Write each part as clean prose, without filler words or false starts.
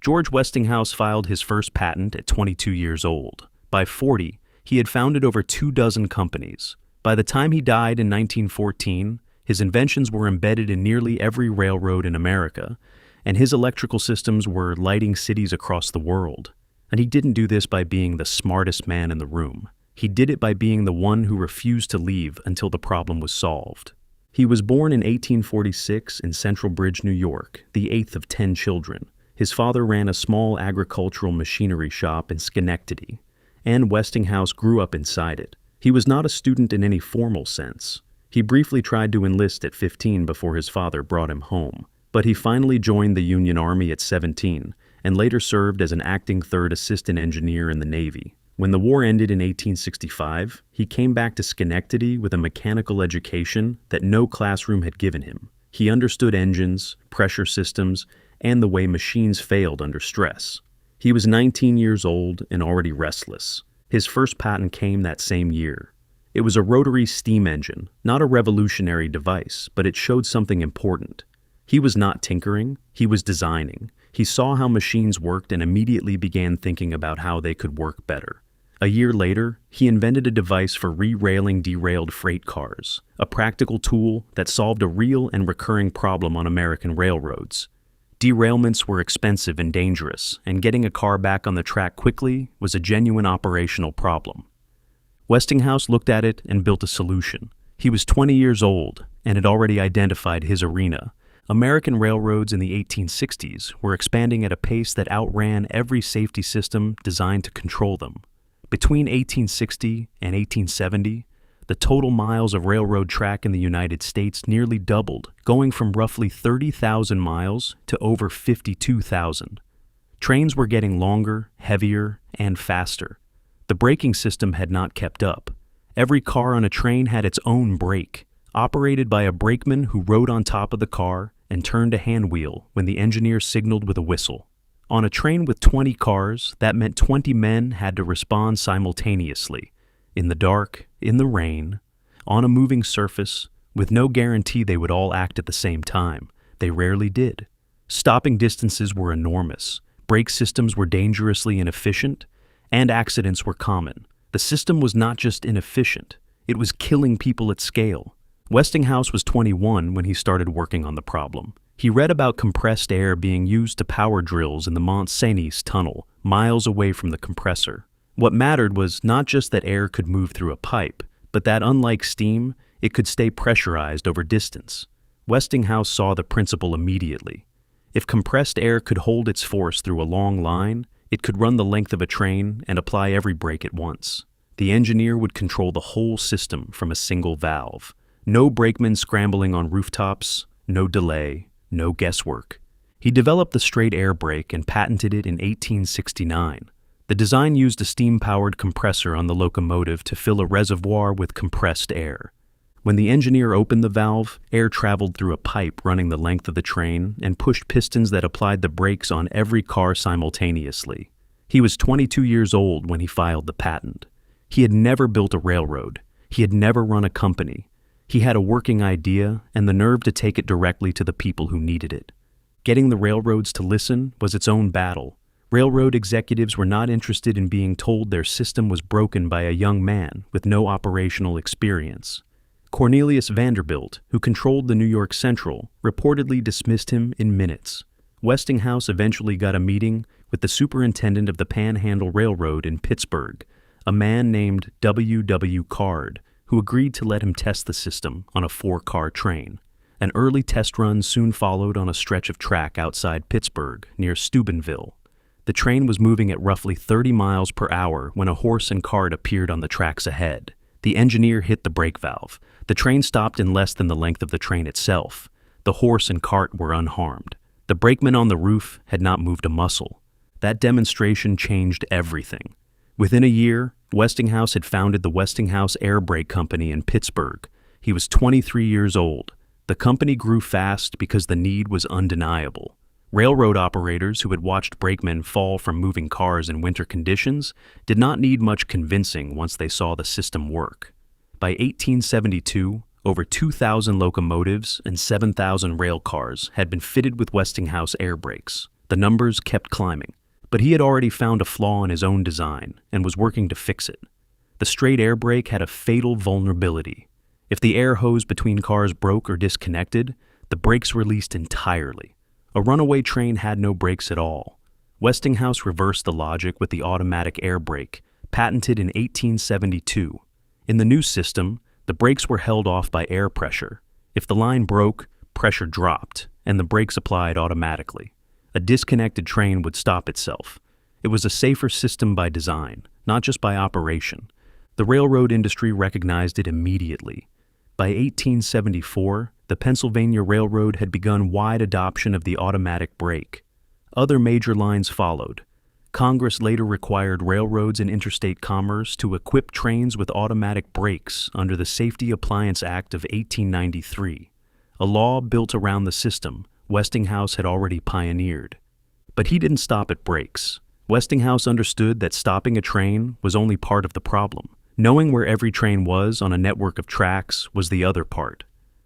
George Westinghouse filed his first patent at 22 years old. By 40, he had founded over 24 companies. By the time he died in 1914, his inventions were embedded in nearly every railroad in America, and his electrical systems were lighting cities across the world. And he didn't do this by being the smartest man in the room. He did it by being the one who refused to leave until the problem was solved. He was born in 1846 in Central Bridge, New York, the eighth of 10 children. His father ran a small agricultural machinery shop in Schenectady, and Westinghouse grew up inside it. He was not a student in any formal sense. He briefly tried to enlist at 15 before his father brought him home, but he finally joined the Union Army at 17 and later served as an acting third assistant engineer in the Navy. When the war ended in 1865, he came back to Schenectady with a mechanical education that no classroom had given him. He understood engines, pressure systems, and the way machines failed under stress. He was 19 years old and already restless. His first patent came that same year. It was a rotary steam engine, not a revolutionary device, but it showed something important. He was not tinkering, he was designing. He saw how machines worked and immediately began thinking about how they could work better. A year later, he invented a device for re-railing derailed freight cars, a practical tool that solved a real and recurring problem on American railroads. Derailments were expensive and dangerous, and getting a car back on the track quickly was a genuine operational problem. Westinghouse looked at it and built a solution. He was 20 years old and had already identified his arena. American railroads in the 1860s were expanding at a pace that outran every safety system designed to control them. Between 1860 and 1870, the total miles of railroad track in the United States nearly doubled, going from roughly 30,000 miles to over 52,000. Trains were getting longer, heavier, and faster. The braking system had not kept up. Every car on a train had its own brake, operated by a brakeman who rode on top of the car and turned a handwheel when the engineer signaled with a whistle. On a train with 20 cars, that meant 20 men had to respond simultaneously, in the dark, in the rain, on a moving surface, with no guarantee they would all act at the same time. They rarely did. Stopping distances were enormous, brake systems were dangerously inefficient, and accidents were common. The system was not just inefficient, it was killing people at scale. Westinghouse was 21 when he started working on the problem. He read about compressed air being used to power drills in the Mont Cenis tunnel, miles away from the compressor. What mattered was not just that air could move through a pipe, but that unlike steam, it could stay pressurized over distance. Westinghouse saw the principle immediately. If compressed air could hold its force through a long line, it could run the length of a train and apply every brake at once. The engineer would control the whole system from a single valve. No brakemen scrambling on rooftops, no delay, no guesswork. He developed the straight air brake and patented it in 1869. The design used a steam-powered compressor on the locomotive to fill a reservoir with compressed air. When the engineer opened the valve, air traveled through a pipe running the length of the train and pushed pistons that applied the brakes on every car simultaneously. He was 22 years old when he filed the patent. He had never built a railroad. He had never run a company. He had a working idea and the nerve to take it directly to the people who needed it. Getting the railroads to listen was its own battle. Railroad executives were not interested in being told their system was broken by a young man with no operational experience. Cornelius Vanderbilt, who controlled the New York Central, reportedly dismissed him in minutes. Westinghouse eventually got a meeting with the superintendent of the Panhandle Railroad in Pittsburgh, a man named W. Card, who agreed to let him test the system on a 4-car train. An early test run soon followed on a stretch of track outside Pittsburgh, near Steubenville. The train was moving at roughly 30 miles per hour when a horse and cart appeared on the tracks ahead. The engineer hit the brake valve. The train stopped in less than the length of the train itself. The horse and cart were unharmed. The brakeman on the roof had not moved a muscle. That demonstration changed everything. Within a year, Westinghouse had founded the Westinghouse Air Brake Company in Pittsburgh. He was 23 years old. The company grew fast because the need was undeniable. Railroad operators who had watched brakemen fall from moving cars in winter conditions did not need much convincing once they saw the system work. By 1872, over 2,000 locomotives and 7,000 rail cars had been fitted with Westinghouse air brakes. The numbers kept climbing, but he had already found a flaw in his own design and was working to fix it. The straight air brake had a fatal vulnerability. If the air hose between cars broke or disconnected, the brakes released entirely. A runaway train had no brakes at all. Westinghouse reversed the logic with the automatic air brake, patented in 1872. In the new system, the brakes were held off by air pressure. If the line broke, pressure dropped, and the brakes applied automatically. A disconnected train would stop itself. It was a safer system by design, not just by operation. The railroad industry recognized it immediately. By 1874, the Pennsylvania Railroad had begun wide adoption of the automatic brake. Other major lines followed. Congress later required railroads and interstate commerce to equip trains with automatic brakes under the Safety Appliance Act of 1893. A law built around the system Westinghouse had already pioneered. But he didn't stop at brakes. Westinghouse understood that stopping a train was only part of the problem. Knowing where every train was on a network of tracks was the other part.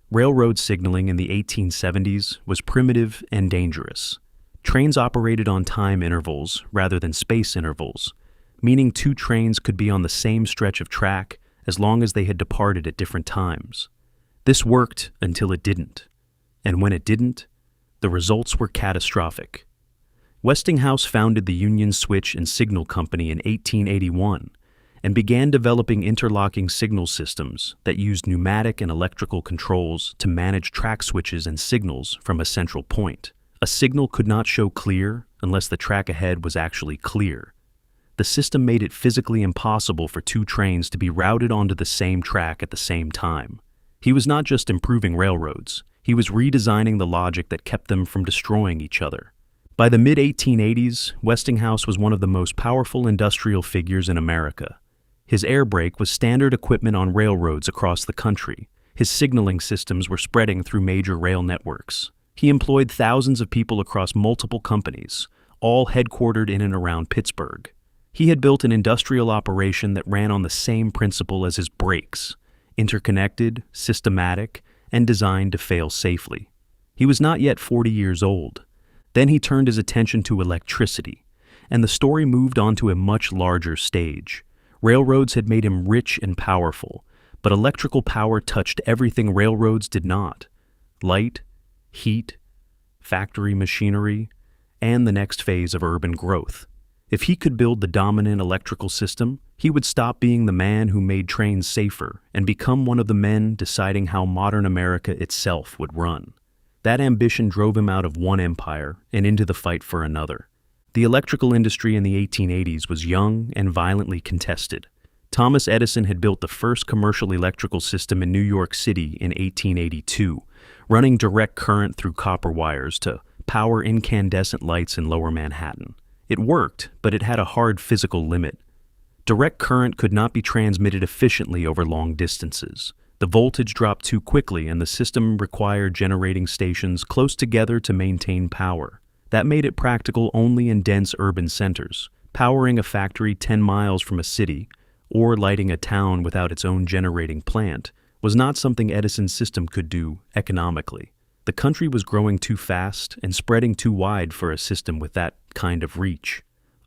Railroad signaling in the 1870s was primitive and dangerous. Trains operated on time intervals rather than space intervals, meaning two trains could be on the same stretch of track as long as they had departed at different times. This worked until it didn't. And when it didn't, the results were catastrophic. Westinghouse founded the Union Switch and Signal Company in 1881 and began developing interlocking signal systems that used pneumatic and electrical controls to manage track switches and signals from a central point. A signal could not show clear unless the track ahead was actually clear. The system made it physically impossible for two trains to be routed onto the same track at the same time. He was not just improving railroads, he was redesigning the logic that kept them from destroying each other. By the mid-1880s, Westinghouse was one of the most powerful industrial figures in America. His air brake was standard equipment on railroads across the country. His signaling systems were spreading through major rail networks. He employed thousands of people across multiple companies, all headquartered in and around Pittsburgh. He had built an industrial operation that ran on the same principle as his brakes, interconnected, systematic, and designed to fail safely. He was not yet 40 years old. Then he turned his attention to electricity, and the story moved on to a much larger stage. Railroads had made him rich and powerful, but electrical power touched everything railroads did not: light, heat, factory machinery, and the next phase of urban growth. If he could build the dominant electrical system, he would stop being the man who made trains safer and become one of the men deciding how modern America itself would run. That ambition drove him out of one empire and into the fight for another. The electrical industry in the 1880s was young and violently contested. Thomas Edison had built the first commercial electrical system in New York City in 1882, running direct current through copper wires to power incandescent lights in Lower Manhattan. It worked, but it had a hard physical limit. Direct current could not be transmitted efficiently over long distances. The voltage dropped too quickly, and the system required generating stations close together to maintain power. That made it practical only in dense urban centers. Powering a factory 10 miles from a city, or lighting a town without its own generating plant, was not something Edison's system could do economically. The country was growing too fast and spreading too wide for a system with that kind of reach.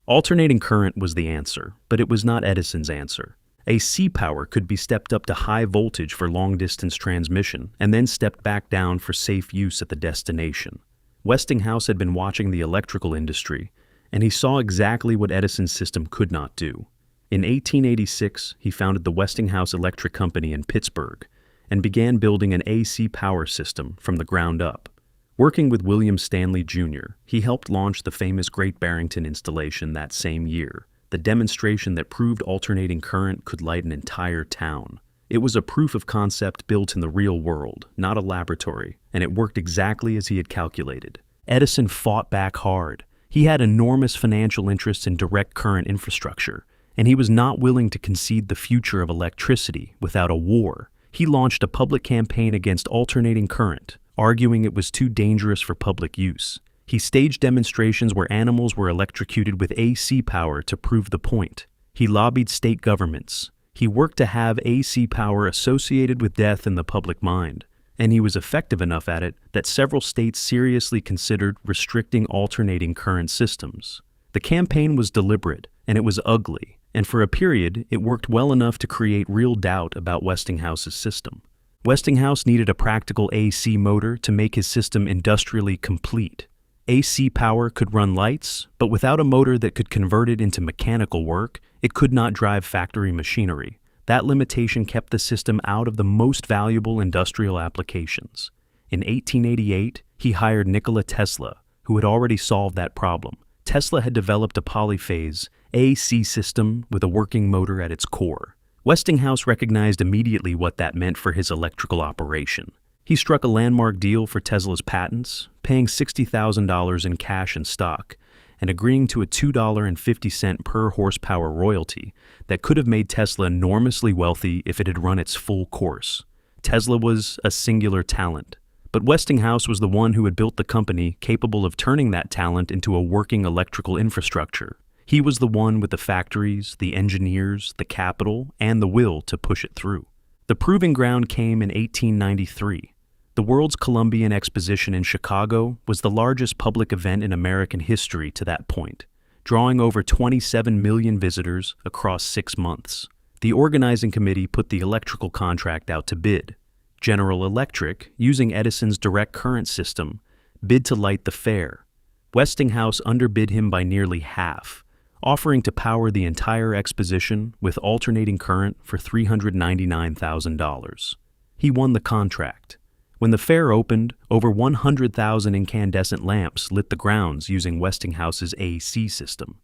Alternating current was the answer, but it was not Edison's answer. AC power could be stepped up to high voltage for long-distance transmission and then stepped back down for safe use at the destination. Westinghouse had been watching the electrical industry, and he saw exactly what Edison's system could not do. In 1886, he founded the Westinghouse Electric Company in Pittsburgh and began building an AC power system from the ground up. Working with William Stanley Jr., he helped launch the famous Great Barrington installation that same year, the demonstration that proved alternating current could light an entire town. It was a proof of concept built in the real world, not a laboratory, and it worked exactly as he had calculated. Edison fought back hard. He had enormous financial interests in direct current infrastructure, and he was not willing to concede the future of electricity without a war. He launched a public campaign against alternating current, arguing it was too dangerous for public use. He staged demonstrations where animals were electrocuted with AC power to prove the point. He lobbied state governments. He worked to have AC power associated with death in the public mind. and he was effective enough at it that several states seriously considered restricting alternating current systems. The campaign was deliberate, and it was ugly, and for a period, it worked well enough to create real doubt about Westinghouse's system. Westinghouse needed a practical AC motor to make his system industrially complete. AC power could run lights, but without a motor that could convert it into mechanical work, it could not drive factory machinery. That limitation kept the system out of the most valuable industrial applications. In 1888, he hired Nikola Tesla, who had already solved that problem. Tesla had developed a polyphase AC system with a working motor at its core. Westinghouse recognized immediately what that meant for his electrical operation. He struck a landmark deal for Tesla's patents, paying $60,000 in cash and stock, and agreeing to a $2.50 per horsepower royalty that could have made Tesla enormously wealthy if it had run its full course. Tesla was a singular talent, but Westinghouse was the one who had built the company capable of turning that talent into a working electrical infrastructure. He was the one with the factories, the engineers, the capital, and the will to push it through. The proving ground came in 1893. The World's Columbian Exposition in Chicago was the largest public event in American history to that point, drawing over 27 million visitors across 6 months. The organizing committee put the electrical contract out to bid. General Electric, using Edison's direct current system, bid to light the fair. Westinghouse underbid him by nearly half, offering to power the entire exposition with alternating current for $399,000. He won the contract. When the fair opened, over 100,000 incandescent lamps lit the grounds using Westinghouse's AC system.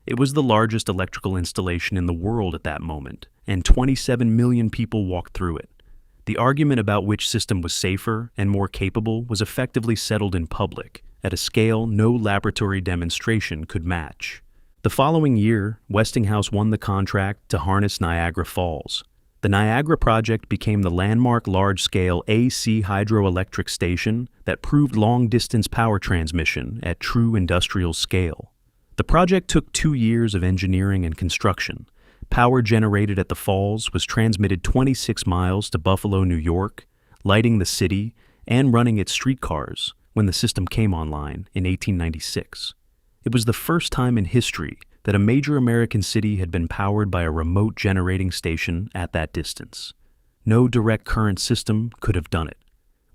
It was the largest electrical installation in the world at that moment, and 27 million people walked through it. The argument about which system was safer and more capable was effectively settled in public, at a scale no laboratory demonstration could match. The following year, Westinghouse won the contract to harness Niagara Falls. The Niagara project became the landmark large-scale AC hydroelectric station that proved long-distance power transmission at true industrial scale. The project took 2 years of engineering and construction. Power generated at the falls was transmitted 26 miles to Buffalo, New York, lighting the city and running its streetcars when the system came online in 1896. It was the first time in history that a major American city had been powered by a remote generating station at that distance. No direct current system could have done it.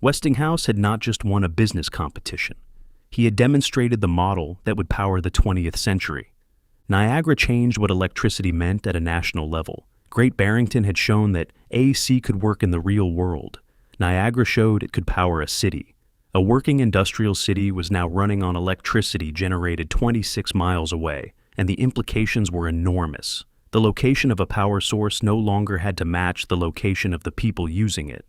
Westinghouse had not just won a business competition. He had demonstrated the model that would power the 20th century. Niagara changed what electricity meant at a national level. Great Barrington had shown that AC could work in the real world. Niagara showed it could power a city. A working industrial city was now running on electricity generated 26 miles away, and the implications were enormous. The location of a power source no longer had to match the location of the people using it.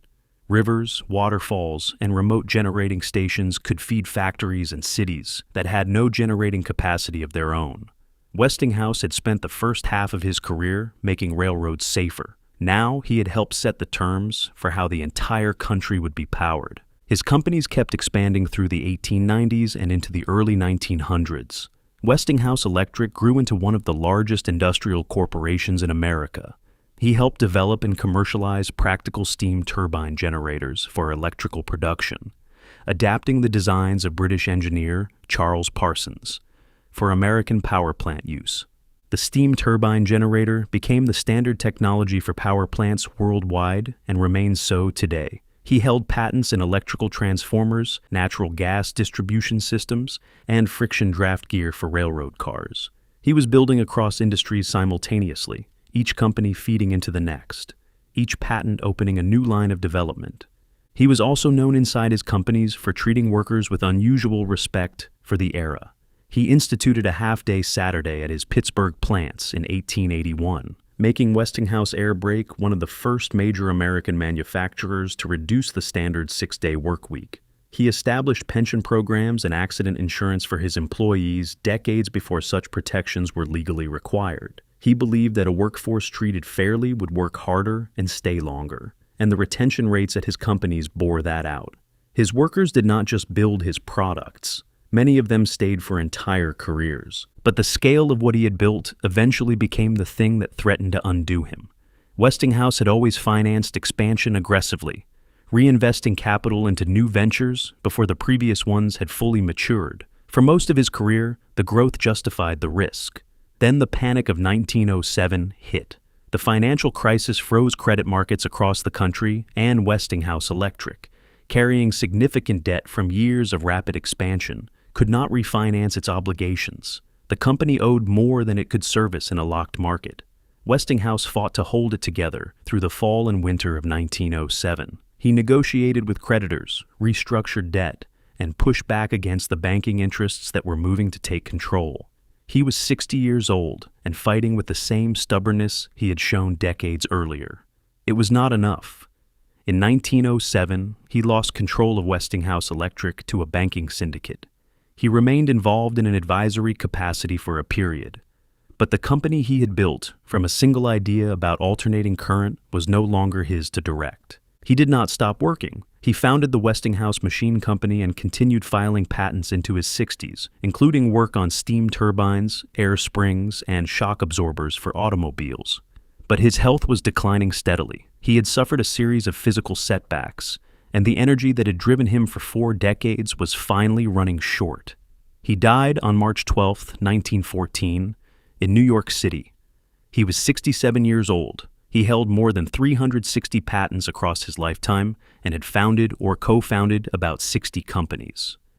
Rivers, waterfalls, and remote generating stations could feed factories and cities that had no generating capacity of their own. Westinghouse had spent the first half of his career making railroads safer. Now he had helped set the terms for how the entire country would be powered. His companies kept expanding through the 1890s and into the early 1900s. Westinghouse Electric grew into one of the largest industrial corporations in America. He helped develop and commercialize practical steam turbine generators for electrical production, adapting the designs of British engineer Charles Parsons for American power plant use. The steam turbine generator became the standard technology for power plants worldwide and remains so today. He held patents in electrical transformers, natural gas distribution systems, and friction draft gear for railroad cars. He was building across industries simultaneously, each company feeding into the next, each patent opening a new line of development. He was also known inside his companies for treating workers with unusual respect for the era. He instituted a half-day Saturday at his Pittsburgh plants in 1881. Making Westinghouse Air Brake one of the first major American manufacturers to reduce the standard 6-day work week. He established pension programs and accident insurance for his employees decades before such protections were legally required. He believed that a workforce treated fairly would work harder and stay longer, and the retention rates at his companies bore that out. His workers did not just build his products. Many of them stayed for entire careers. But the scale of what he had built eventually became the thing that threatened to undo him. Westinghouse had always financed expansion aggressively, reinvesting capital into new ventures before the previous ones had fully matured. For most of his career, the growth justified the risk. Then the panic of 1907 hit. The financial crisis froze credit markets across the country and Westinghouse Electric, carrying significant debt from years of rapid expansion, could not refinance its obligations. The company owed more than it could service in a locked market. Westinghouse fought to hold it together through the fall and winter of 1907. He negotiated with creditors, restructured debt, and pushed back against the banking interests that were moving to take control. He was 60 years old and fighting with the same stubbornness he had shown decades earlier. It was not enough. In 1907, he lost control of Westinghouse Electric to a banking syndicate. He remained involved in an advisory capacity for a period. But the company he had built from a single idea about alternating current was no longer his to direct. He did not stop working. He founded the Westinghouse Machine Company and continued filing patents into his 60s, including work on steam turbines, air springs, and shock absorbers for automobiles. But his health was declining steadily. He had suffered a series of physical setbacks, and the energy that had driven him for 4 decades was finally running short. He died on March 12, 1914, in New York City. He was 67 years old. He held more than 360 patents across his lifetime and had founded or co-founded about 60 companies.